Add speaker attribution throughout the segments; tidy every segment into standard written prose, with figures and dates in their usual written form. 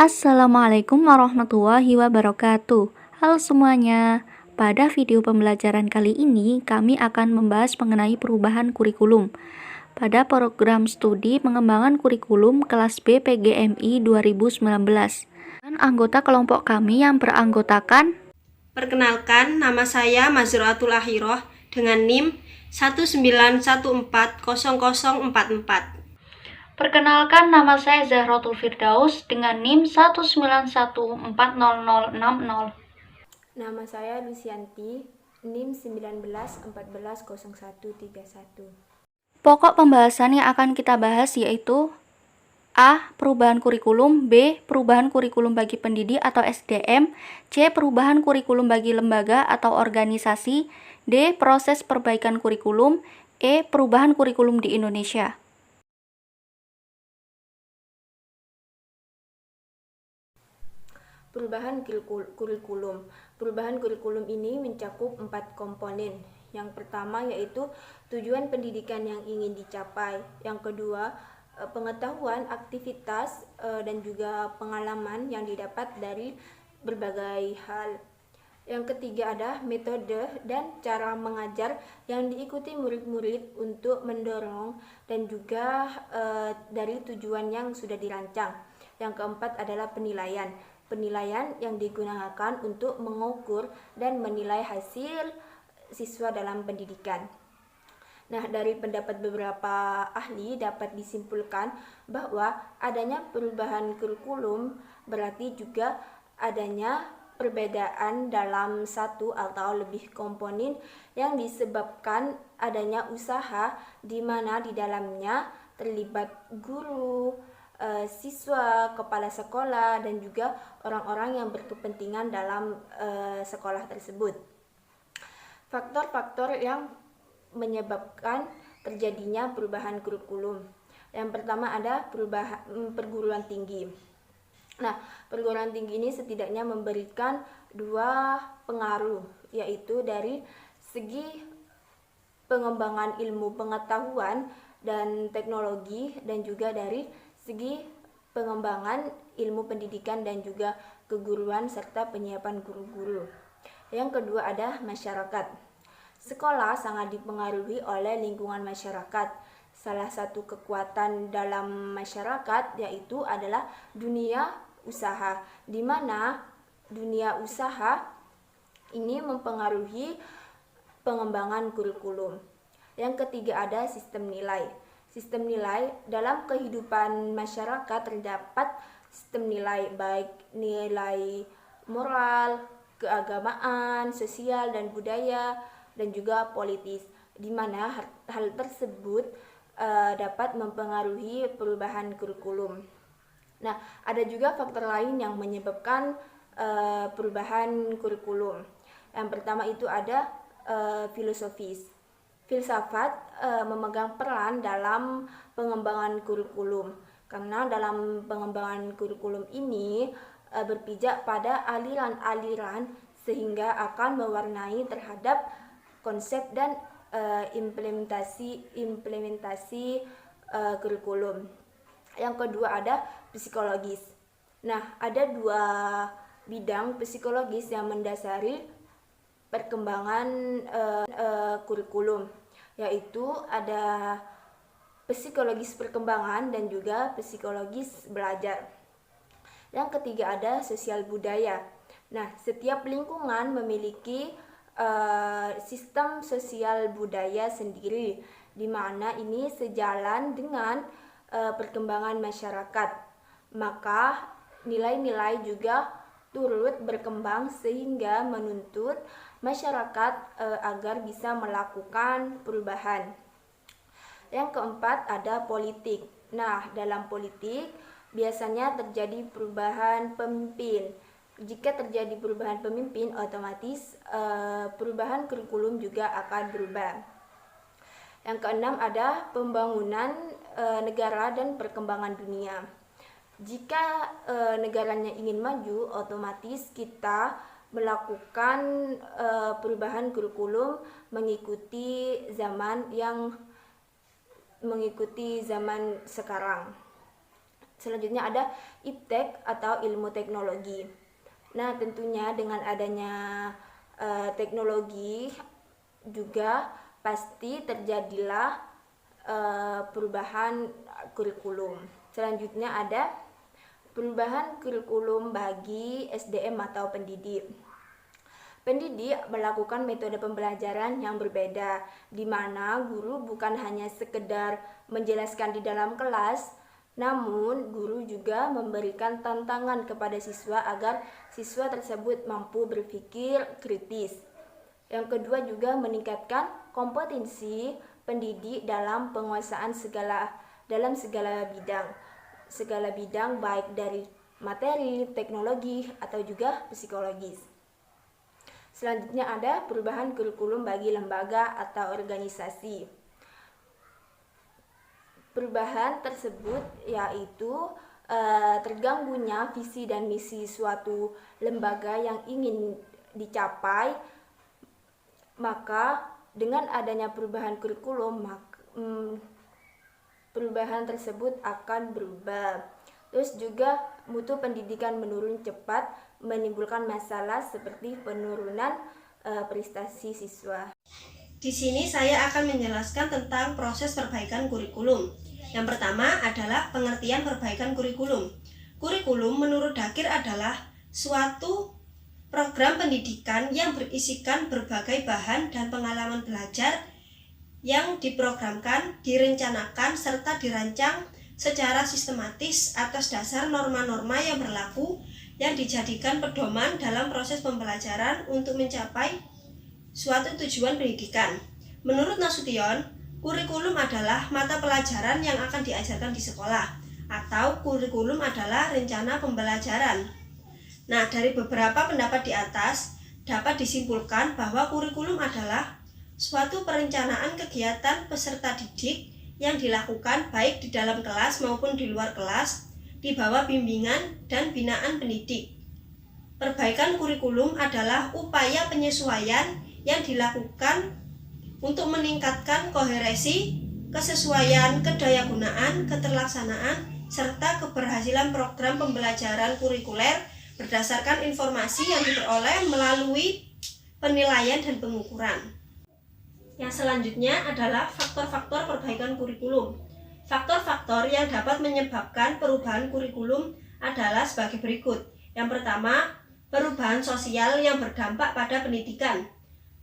Speaker 1: Assalamualaikum warahmatullahi wabarakatuh. Halo semuanya. Pada video pembelajaran kali ini, kami akan membahas mengenai perubahan kurikulum. Pada program studi pengembangan kurikulum kelas B PGMI 2019. Dan anggota kelompok kami yang beranggotakan.
Speaker 2: Perkenalkan, nama saya Mazruatul Ahiroh dengan NIM 191400044.
Speaker 1: Perkenalkan, nama saya Zahratul Firdaus dengan NIM 191400060.
Speaker 3: Nama saya Lucianti, NIM 19140131.
Speaker 1: Pokok pembahasan yang akan kita bahas yaitu A. Perubahan kurikulum. B. Perubahan kurikulum bagi pendidik atau SDM. C. Perubahan kurikulum bagi lembaga atau organisasi. D. Proses perbaikan kurikulum. E. Perubahan kurikulum di Indonesia.
Speaker 3: Perubahan kurikulum. Perubahan kurikulum ini mencakup 4 komponen. Yang pertama yaitu tujuan pendidikan yang ingin dicapai. Yang kedua, pengetahuan, aktivitas, dan juga pengalaman yang didapat dari berbagai hal. Yang ketiga ada metode dan cara mengajar yang diikuti murid-murid untuk mendorong dan juga dari tujuan yang sudah dirancang. Yang keempat adalah penilaian. Penilaian yang digunakan untuk mengukur dan menilai hasil siswa dalam pendidikan. Nah, dari pendapat beberapa ahli dapat disimpulkan bahwa adanya perubahan kurikulum berarti juga adanya perbedaan dalam satu atau lebih komponen yang disebabkan adanya usaha di mana di dalamnya terlibat guru, siswa, kepala sekolah, dan juga orang-orang yang berkepentingan dalam sekolah tersebut. Faktor-faktor yang menyebabkan terjadinya perubahan kurikulum. Yang pertama ada perguruan tinggi. Nah, perguruan tinggi ini setidaknya memberikan 2 pengaruh, yaitu dari segi pengembangan ilmu pengetahuan dan teknologi, dan juga dari segi pengembangan ilmu pendidikan dan juga keguruan serta penyiapan guru-guru. Yang kedua ada masyarakat. Sekolah sangat dipengaruhi oleh lingkungan masyarakat. Salah satu kekuatan dalam masyarakat yaitu adalah dunia usaha, di mana dunia usaha ini mempengaruhi pengembangan kurikulum. Yang ketiga ada sistem nilai. Sistem nilai dalam kehidupan masyarakat terdapat sistem nilai, baik nilai moral, keagamaan, sosial dan budaya, dan juga politis, di mana hal tersebut dapat mempengaruhi perubahan kurikulum. Nah, ada juga faktor lain yang menyebabkan perubahan kurikulum. Yang pertama itu ada filosofis. Filsafat memegang peran dalam pengembangan kurikulum, karena dalam pengembangan kurikulum ini berpijak pada aliran-aliran sehingga akan mewarnai terhadap konsep dan implementasi kurikulum. Yang kedua ada psikologis. Nah, ada 2 bidang psikologis yang mendasari perkembangan kurikulum, yaitu ada psikologis perkembangan dan juga psikologis belajar. Yang ketiga ada sosial budaya. Nah, setiap lingkungan memiliki sistem sosial budaya sendiri, di mana ini sejalan dengan perkembangan masyarakat. Maka nilai-nilai juga turut berkembang sehingga menuntut masyarakat agar bisa melakukan perubahan. Yang keempat ada politik. Nah, dalam politik biasanya terjadi perubahan pemimpin. Jika terjadi perubahan pemimpin, otomatis perubahan kurikulum juga akan berubah. Yang keenam ada pembangunan negara dan perkembangan dunia. Jika negaranya ingin maju, otomatis kita melakukan perubahan kurikulum mengikuti zaman sekarang. Selanjutnya ada iptek atau ilmu teknologi. Nah, tentunya dengan adanya teknologi juga pasti terjadilah perubahan kurikulum. Selanjutnya ada perubahan kurikulum bagi SDM atau pendidik. Pendidik melakukan metode pembelajaran yang berbeda, di mana guru bukan hanya sekedar menjelaskan di dalam kelas, namun guru juga memberikan tantangan kepada siswa agar siswa tersebut mampu berpikir kritis. Yang kedua juga meningkatkan kompetensi pendidik dalam penguasaan dalam segala bidang baik dari materi, teknologi atau juga psikologis. Selanjutnya ada perubahan kurikulum bagi lembaga atau organisasi. Perubahan tersebut yaitu terganggunya visi dan misi suatu lembaga yang ingin dicapai, maka dengan adanya perubahan kurikulum perubahan tersebut akan berubah. Terus juga mutu pendidikan menurun cepat, menimbulkan masalah seperti penurunan prestasi siswa.
Speaker 2: Di sini saya akan menjelaskan tentang proses perbaikan kurikulum. Yang pertama adalah pengertian perbaikan kurikulum. Kurikulum menurut Dakir adalah suatu program pendidikan yang berisikan berbagai bahan dan pengalaman belajar yang diprogramkan, direncanakan, serta dirancang secara sistematis atas dasar norma-norma yang berlaku yang dijadikan pedoman dalam proses pembelajaran untuk mencapai suatu tujuan pendidikan. Menurut Nasution, kurikulum adalah mata pelajaran yang akan diajarkan di sekolah, atau kurikulum adalah rencana pembelajaran. Nah, dari beberapa pendapat di atas, dapat disimpulkan bahwa kurikulum adalah suatu perencanaan kegiatan peserta didik yang dilakukan baik di dalam kelas maupun di luar kelas, di bawah bimbingan dan binaan pendidik. Perbaikan kurikulum adalah upaya penyesuaian yang dilakukan untuk meningkatkan koherensi, kesesuaian, kedayagunaan, keterlaksanaan, serta keberhasilan program pembelajaran kurikuler berdasarkan informasi yang diperoleh melalui penilaian dan pengukuran. Yang selanjutnya adalah faktor-faktor perbaikan kurikulum. Faktor-faktor yang dapat menyebabkan perubahan kurikulum adalah sebagai berikut. Yang pertama, perubahan sosial yang berdampak pada pendidikan.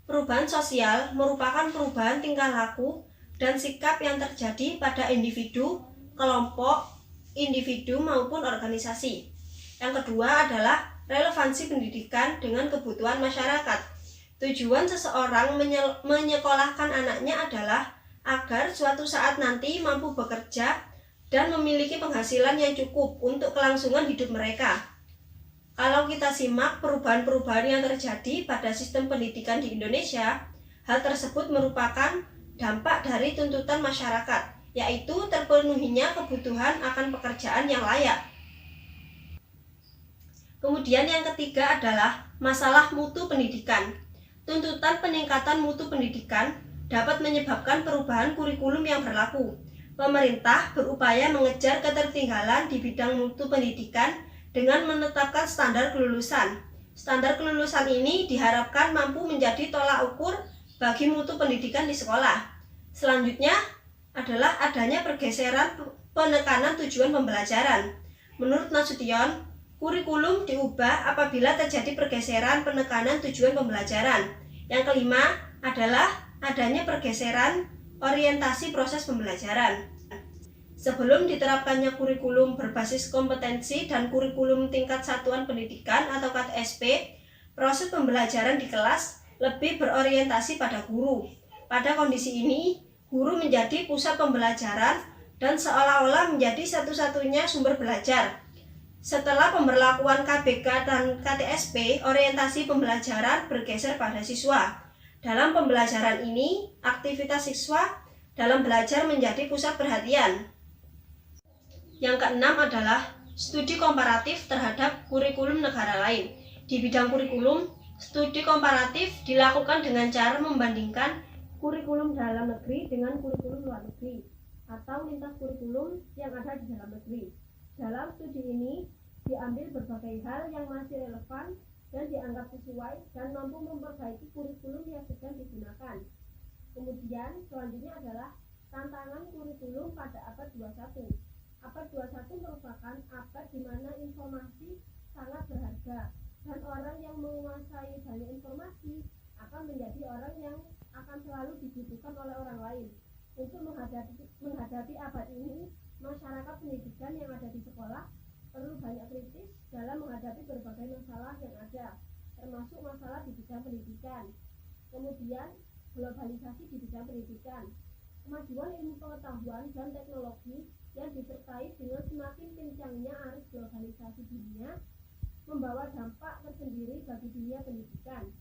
Speaker 2: Perubahan sosial merupakan perubahan tingkah laku dan sikap yang terjadi pada individu, kelompok, individu maupun organisasi. Yang kedua adalah relevansi pendidikan dengan kebutuhan masyarakat. Tujuan seseorang menyekolahkan anaknya adalah agar suatu saat nanti mampu bekerja dan memiliki penghasilan yang cukup untuk kelangsungan hidup mereka. Kalau kita simak perubahan-perubahan yang terjadi pada sistem pendidikan di Indonesia, hal tersebut merupakan dampak dari tuntutan masyarakat, yaitu terpenuhinya kebutuhan akan pekerjaan yang layak. Kemudian yang ketiga adalah masalah mutu pendidikan. Tuntutan peningkatan mutu pendidikan dapat menyebabkan perubahan kurikulum yang berlaku. Pemerintah berupaya mengejar ketertinggalan di bidang mutu pendidikan dengan menetapkan standar kelulusan. Standar kelulusan ini diharapkan mampu menjadi tolak ukur bagi mutu pendidikan di sekolah. Selanjutnya adalah adanya pergeseran penekanan tujuan pembelajaran. Menurut Nasution, kurikulum diubah apabila terjadi pergeseran penekanan tujuan pembelajaran. Yang kelima adalah adanya pergeseran orientasi proses pembelajaran. Sebelum diterapkannya kurikulum berbasis kompetensi dan kurikulum tingkat satuan pendidikan atau KTSP, proses pembelajaran di kelas lebih berorientasi pada guru. Pada kondisi ini, guru menjadi pusat pembelajaran dan seolah-olah menjadi satu-satunya sumber belajar. Setelah pemberlakuan KBK dan KTSP, orientasi pembelajaran bergeser pada siswa. Dalam pembelajaran ini, aktivitas siswa dalam belajar menjadi pusat perhatian. Yang keenam adalah studi komparatif terhadap kurikulum negara lain. Di bidang kurikulum, studi komparatif dilakukan dengan cara membandingkan kurikulum dalam negeri dengan kurikulum luar negeri atau lintas kurikulum yang ada di dalam negeri. Dalam studi ini diambil berbagai hal yang masih relevan dan dianggap sesuai dan mampu memperbaiki kurikulum yang sedang digunakan. Kemudian selanjutnya adalah tantangan kurikulum pada abad 21. Abad 21 merupakan abad di mana informasi sangat berharga dan orang yang menguasai banyak informasi akan menjadi orang yang akan selalu dibutuhkan oleh orang lain. Untuk menghadapi abad ini, masyarakat pendidikan yang ada di sekolah perlu banyak kritis dalam menghadapi berbagai masalah yang ada, termasuk masalah di bidang pendidikan. Kemudian, globalisasi di bidang pendidikan. Kemajuan ilmu pengetahuan dan teknologi yang disertai dengan semakin kencangnya arus globalisasi dunia membawa dampak tersendiri bagi dunia pendidikan.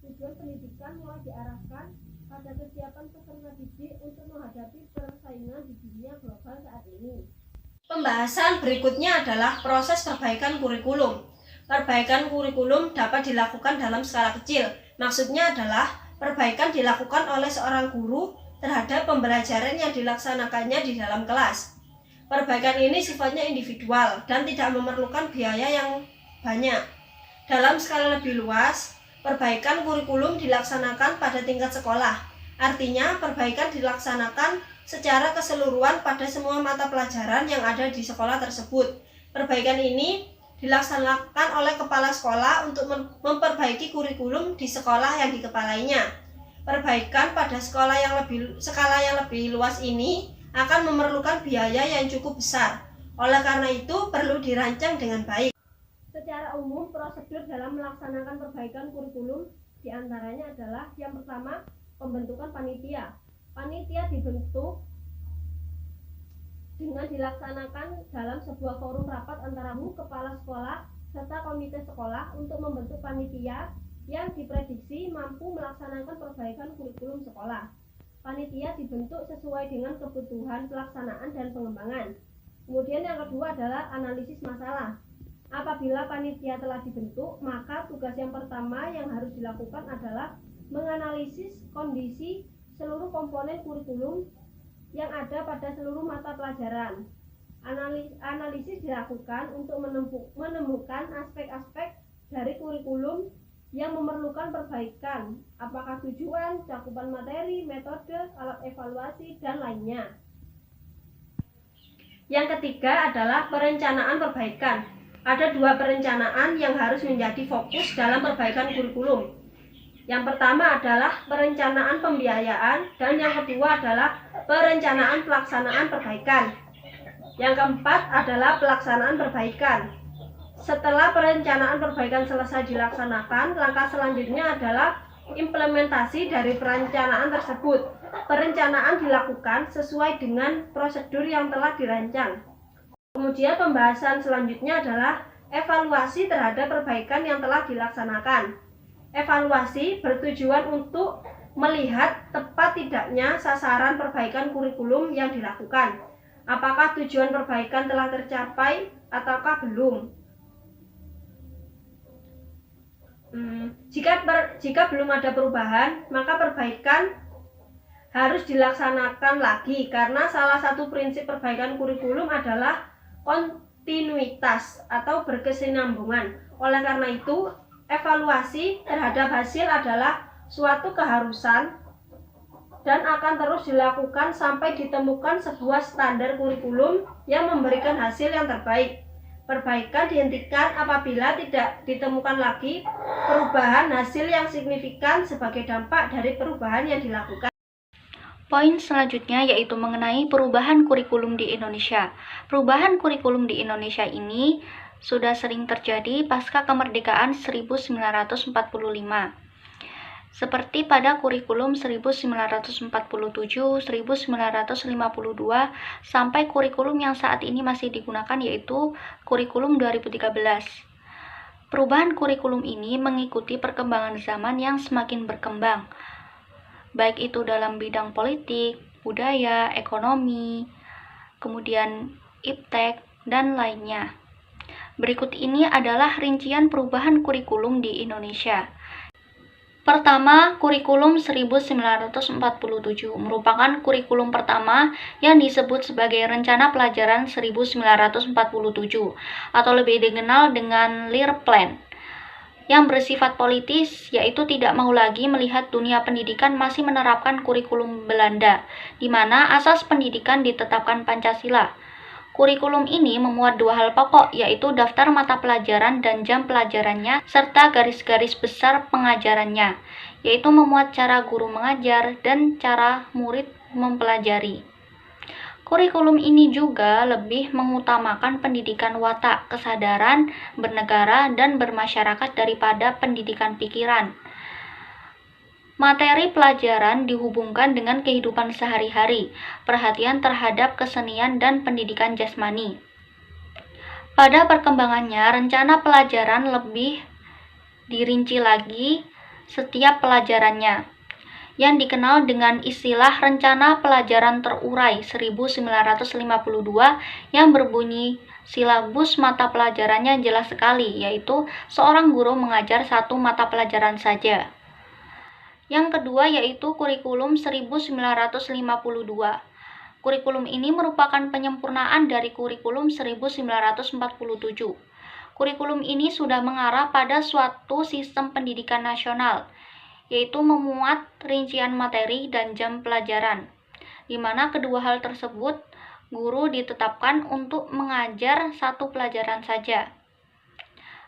Speaker 2: Tujuan pendidikan mulai diarahkan pada kesiapan peserta didik untuk menghadapi persaingan di dunia global saat ini. Pembahasan berikutnya adalah proses perbaikan kurikulum. Perbaikan kurikulum dapat dilakukan dalam skala kecil. Maksudnya adalah perbaikan dilakukan oleh seorang guru terhadap pembelajaran yang dilaksanakannya di dalam kelas. Perbaikan ini sifatnya individual dan tidak memerlukan biaya yang banyak. Dalam skala lebih luas, perbaikan kurikulum dilaksanakan pada tingkat sekolah. Artinya, perbaikan dilaksanakan secara keseluruhan pada semua mata pelajaran yang ada di sekolah tersebut. Perbaikan ini dilaksanakan oleh kepala sekolah untuk memperbaiki kurikulum di sekolah yang dikepalainya. Perbaikan pada skala yang lebih luas ini akan memerlukan biaya yang cukup besar. Oleh karena itu, perlu dirancang dengan baik. Secara umum, prosedur dalam melaksanakan perbaikan kurikulum diantaranya adalah yang pertama, pembentukan panitia. Panitia dibentuk dengan dilaksanakan dalam sebuah forum rapat antara kepala sekolah serta komite sekolah untuk membentuk panitia yang diprediksi mampu melaksanakan perbaikan kurikulum sekolah. Panitia dibentuk sesuai dengan kebutuhan pelaksanaan dan pengembangan. Kemudian yang kedua adalah analisis masalah. Apabila panitia telah dibentuk, maka tugas yang pertama yang harus dilakukan adalah menganalisis kondisi seluruh komponen kurikulum yang ada pada seluruh mata pelajaran. Analisis dilakukan untuk menemukan aspek-aspek dari kurikulum yang memerlukan perbaikan, apakah tujuan, cakupan materi, metode, alat evaluasi, dan lainnya. Yang ketiga adalah perencanaan perbaikan. Ada dua perencanaan yang harus menjadi fokus dalam perbaikan kurikulum. Yang pertama adalah perencanaan pembiayaan dan yang kedua adalah perencanaan pelaksanaan perbaikan. Yang keempat adalah pelaksanaan perbaikan. Setelah perencanaan perbaikan selesai dilaksanakan, langkah selanjutnya adalah implementasi dari perencanaan tersebut. Perencanaan dilakukan sesuai dengan prosedur yang telah dirancang. Kemudian pembahasan selanjutnya adalah evaluasi terhadap perbaikan yang telah dilaksanakan. Evaluasi bertujuan untuk melihat tepat tidaknya sasaran perbaikan kurikulum yang dilakukan. Apakah tujuan perbaikan telah tercapai ataukah belum? Jika belum ada perubahan, maka perbaikan harus dilaksanakan lagi karena salah satu prinsip perbaikan kurikulum adalah kontinuitas atau berkesinambungan. Oleh karena itu, evaluasi terhadap hasil adalah suatu keharusan dan akan terus dilakukan sampai ditemukan sebuah standar kurikulum yang memberikan hasil yang terbaik. Perbaikan dihentikan apabila tidak ditemukan lagi perubahan hasil yang signifikan sebagai dampak dari perubahan yang dilakukan.
Speaker 1: Poin selanjutnya yaitu mengenai perubahan kurikulum di Indonesia. Perubahan kurikulum di Indonesia ini sudah sering terjadi pasca kemerdekaan 1945. Seperti pada kurikulum 1947, 1952, sampai kurikulum yang saat ini masih digunakan yaitu kurikulum 2013. Perubahan kurikulum ini mengikuti perkembangan zaman yang semakin berkembang, baik itu dalam bidang politik, budaya, ekonomi, kemudian iptek, dan lainnya. Berikut ini adalah rincian perubahan kurikulum di Indonesia. Pertama, kurikulum 1947 merupakan kurikulum pertama yang disebut sebagai Rencana Pelajaran 1947 atau lebih dikenal dengan Leerplan, yang bersifat politis, yaitu tidak mau lagi melihat dunia pendidikan masih menerapkan kurikulum Belanda, di mana asas pendidikan ditetapkan Pancasila. Kurikulum ini memuat dua hal pokok, yaitu daftar mata pelajaran dan jam pelajarannya, serta garis-garis besar pengajarannya, yaitu memuat cara guru mengajar dan cara murid mempelajari. Kurikulum ini juga lebih mengutamakan pendidikan watak, kesadaran, bernegara, dan bermasyarakat daripada pendidikan pikiran. Materi pelajaran dihubungkan dengan kehidupan sehari-hari, perhatian terhadap kesenian dan pendidikan jasmani. Pada perkembangannya, rencana pelajaran lebih dirinci lagi setiap pelajarannya, yang dikenal dengan istilah Rencana Pelajaran Terurai 1952 yang berbunyi silabus mata pelajarannya jelas sekali, yaitu seorang guru mengajar satu mata pelajaran saja. Yang kedua yaitu kurikulum 1952. Kurikulum ini merupakan penyempurnaan dari kurikulum 1947. Kurikulum ini sudah mengarah pada suatu sistem pendidikan nasional, yaitu memuat rincian materi dan jam pelajaran, di mana kedua hal tersebut guru ditetapkan untuk mengajar satu pelajaran saja.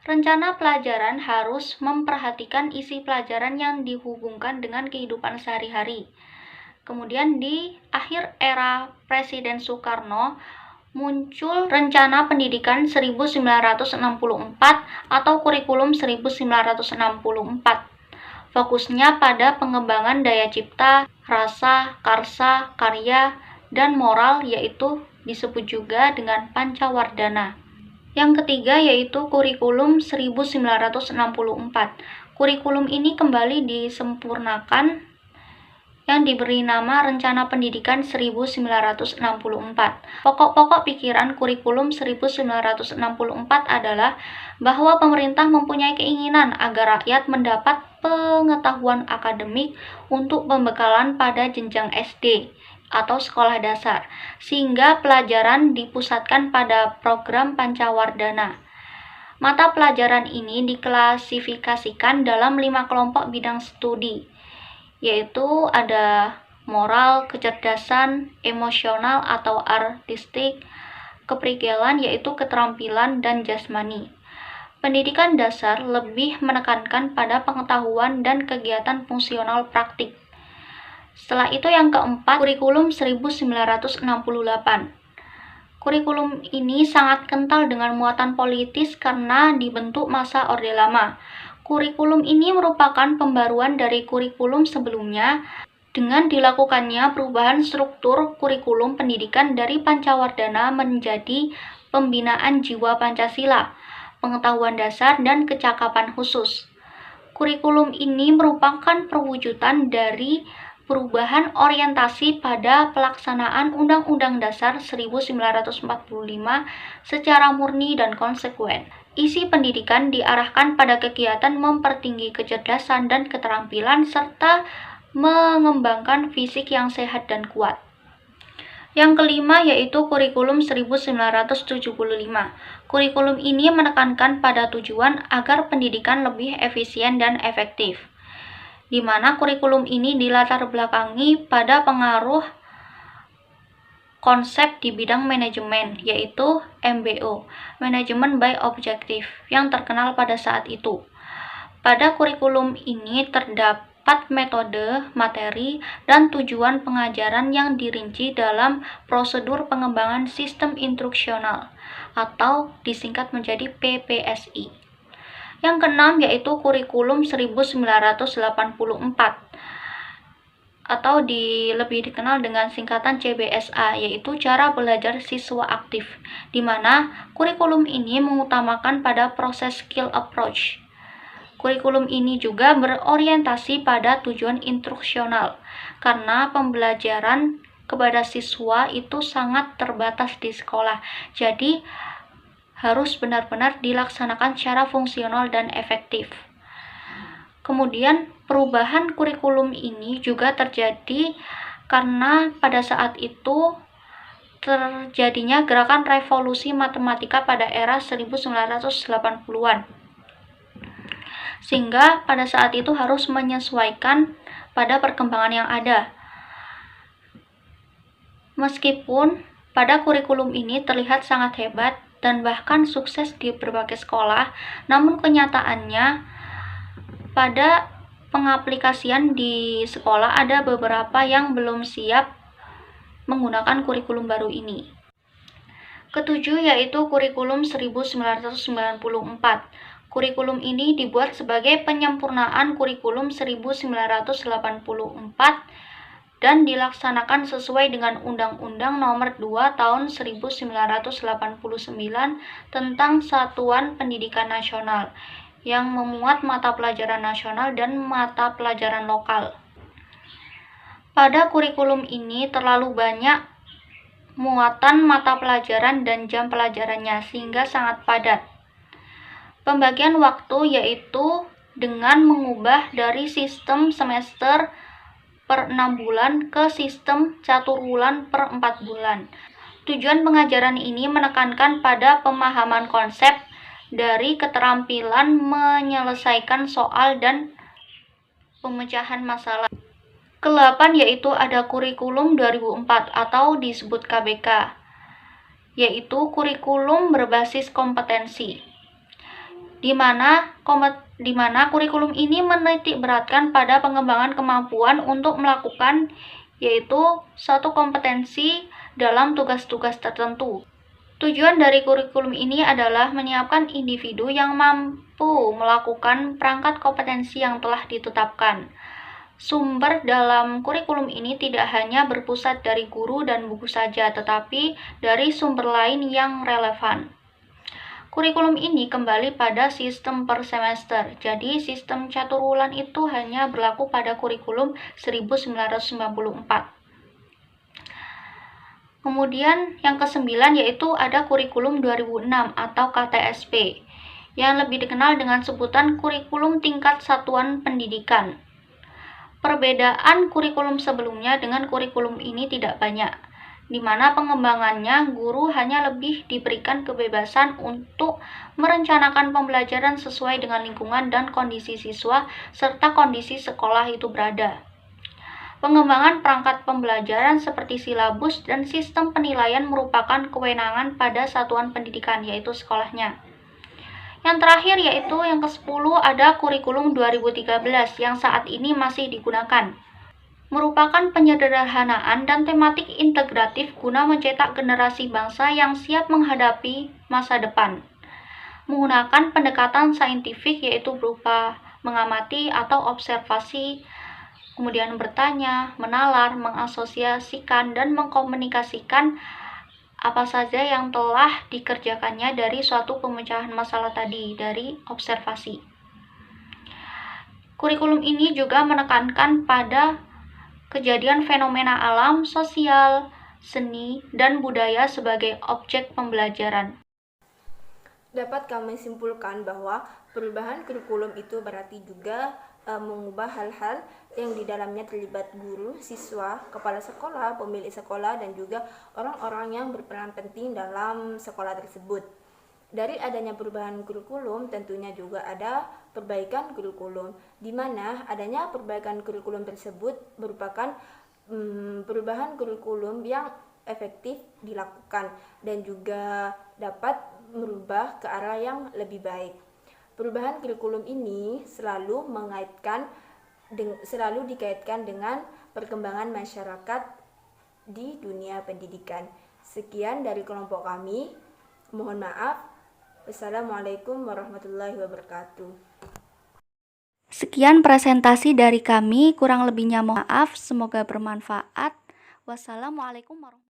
Speaker 1: Rencana pelajaran harus memperhatikan isi pelajaran yang dihubungkan dengan kehidupan sehari-hari. Kemudian di akhir era Presiden Soekarno muncul Rencana Pendidikan 1964 atau Kurikulum 1964. Fokusnya pada pengembangan daya cipta, rasa, karsa, karya, dan moral, yaitu disebut juga dengan Pancawardana. Yang ketiga yaitu Kurikulum 1964. Kurikulum ini kembali disempurnakan yang diberi nama Rencana Pendidikan 1964. Pokok-pokok pikiran Kurikulum 1964 adalah bahwa pemerintah mempunyai keinginan agar rakyat mendapat pengetahuan akademik untuk pembekalan pada jenjang SD atau sekolah dasar, sehingga pelajaran dipusatkan pada program Pancawardana. Mata pelajaran ini diklasifikasikan dalam 5 kelompok bidang studi, yaitu ada moral, kecerdasan, emosional atau artistik, keprigelan yaitu keterampilan dan jasmani. Pendidikan dasar lebih menekankan pada pengetahuan dan kegiatan fungsional praktik. Setelah itu yang keempat, Kurikulum 1968. Kurikulum ini sangat kental dengan muatan politis karena dibentuk masa Orde Lama. Kurikulum ini merupakan pembaruan dari kurikulum sebelumnya dengan dilakukannya perubahan struktur kurikulum pendidikan dari Pancawardana menjadi pembinaan jiwa Pancasila, pengetahuan dasar, dan kecakapan khusus. Kurikulum ini merupakan perwujudan dari perubahan orientasi pada pelaksanaan Undang-Undang Dasar 1945 secara murni dan konsekuen. Isi pendidikan diarahkan pada kegiatan mempertinggi kecerdasan dan keterampilan serta mengembangkan fisik yang sehat dan kuat. Yang kelima yaitu Kurikulum 1975. Kurikulum ini menekankan pada tujuan agar pendidikan lebih efisien dan efektif, di mana kurikulum ini dilatar belakangi pada pengaruh konsep di bidang manajemen, yaitu MBO, Management by Objective, yang terkenal pada saat itu. Pada kurikulum ini terdapat metode, materi, dan tujuan pengajaran yang dirinci dalam prosedur pengembangan sistem instruksional, atau disingkat menjadi PPSI. Yang keenam yaitu Kurikulum 1984 atau lebih dikenal dengan singkatan CBSA, yaitu cara belajar siswa aktif, di mana kurikulum ini mengutamakan pada proses skill approach. Kurikulum ini juga berorientasi pada tujuan instruksional, karena pembelajaran kepada siswa itu sangat terbatas di sekolah, jadi harus benar-benar dilaksanakan secara fungsional dan efektif. Kemudian Perubahan kurikulum ini juga terjadi karena pada saat itu terjadinya gerakan revolusi matematika pada era 1980-an. Sehingga pada saat itu harus menyesuaikan pada perkembangan yang ada. Meskipun pada kurikulum ini terlihat sangat hebat dan bahkan sukses di berbagai sekolah, namun kenyataannya pada pengaplikasian di sekolah ada beberapa yang belum siap menggunakan kurikulum baru ini. Ketujuh yaitu kurikulum 1994. Kurikulum ini dibuat sebagai penyempurnaan kurikulum 1984 dan dilaksanakan sesuai dengan Undang-Undang Nomor 2 Tahun 1989 tentang Satuan Pendidikan Nasional yang memuat mata pelajaran nasional dan mata pelajaran lokal. Pada kurikulum ini terlalu banyak muatan mata pelajaran dan jam pelajarannya sehingga sangat padat. Pembagian waktu yaitu dengan mengubah dari sistem semester per 6 bulan ke sistem catur bulan per 4 bulan. Tujuan pengajaran ini menekankan pada pemahaman konsep dari keterampilan menyelesaikan soal dan pemecahan masalah. Ke-8 yaitu ada kurikulum 2004 atau disebut KBK, yaitu kurikulum berbasis kompetensi, di mana kurikulum ini menitik beratkan pada pengembangan kemampuan untuk melakukan yaitu suatu kompetensi dalam tugas-tugas tertentu. Tujuan dari kurikulum ini adalah menyiapkan individu yang mampu melakukan perangkat kompetensi yang telah ditetapkan. Sumber dalam kurikulum ini tidak hanya berpusat dari guru dan buku saja, tetapi dari sumber lain yang relevan. Kurikulum ini kembali pada sistem per semester, jadi sistem catur bulan itu hanya berlaku pada kurikulum 1994. Kemudian yang ke-9 yaitu ada kurikulum 2006 atau KTSP, yang lebih dikenal dengan sebutan kurikulum tingkat satuan pendidikan. Perbedaan kurikulum sebelumnya dengan kurikulum ini tidak banyak, di mana pengembangannya guru hanya lebih diberikan kebebasan untuk merencanakan pembelajaran sesuai dengan lingkungan dan kondisi siswa serta kondisi sekolah itu berada. Pengembangan perangkat pembelajaran seperti silabus dan sistem penilaian merupakan kewenangan pada satuan pendidikan, yaitu sekolahnya. Yang terakhir yaitu yang ke-10 ada kurikulum 2013 yang saat ini masih digunakan. Merupakan penyederhanaan dan tematik integratif guna mencetak generasi bangsa yang siap menghadapi masa depan. Menggunakan pendekatan saintifik yaitu berupa mengamati atau observasi, kemudian bertanya, menalar, mengasosiasikan, dan mengkomunikasikan apa saja yang telah dikerjakannya dari suatu pemecahan masalah tadi, dari observasi. Kurikulum ini juga menekankan pada kejadian fenomena alam, sosial, seni, dan budaya sebagai objek pembelajaran.
Speaker 3: Dapat kami simpulkan bahwa perubahan kurikulum itu berarti juga mengubah hal-hal yang di dalamnya terlibat guru, siswa, kepala sekolah, pemilik sekolah, dan juga orang-orang yang berperan penting dalam sekolah tersebut. Dari adanya perubahan kurikulum tentunya juga ada perbaikan kurikulum, di mana adanya perbaikan kurikulum tersebut merupakan perubahan kurikulum yang efektif dilakukan dan juga dapat merubah ke arah yang lebih baik. Perubahan kurikulum ini selalu dikaitkan dengan perkembangan masyarakat di dunia pendidikan. Sekian dari kelompok kami. Mohon maaf. Wassalamualaikum warahmatullahi wabarakatuh.
Speaker 1: Sekian presentasi dari kami, kurang lebihnya mohon maaf, semoga bermanfaat. Wassalamualaikum warahmatullahi wabarakatuh.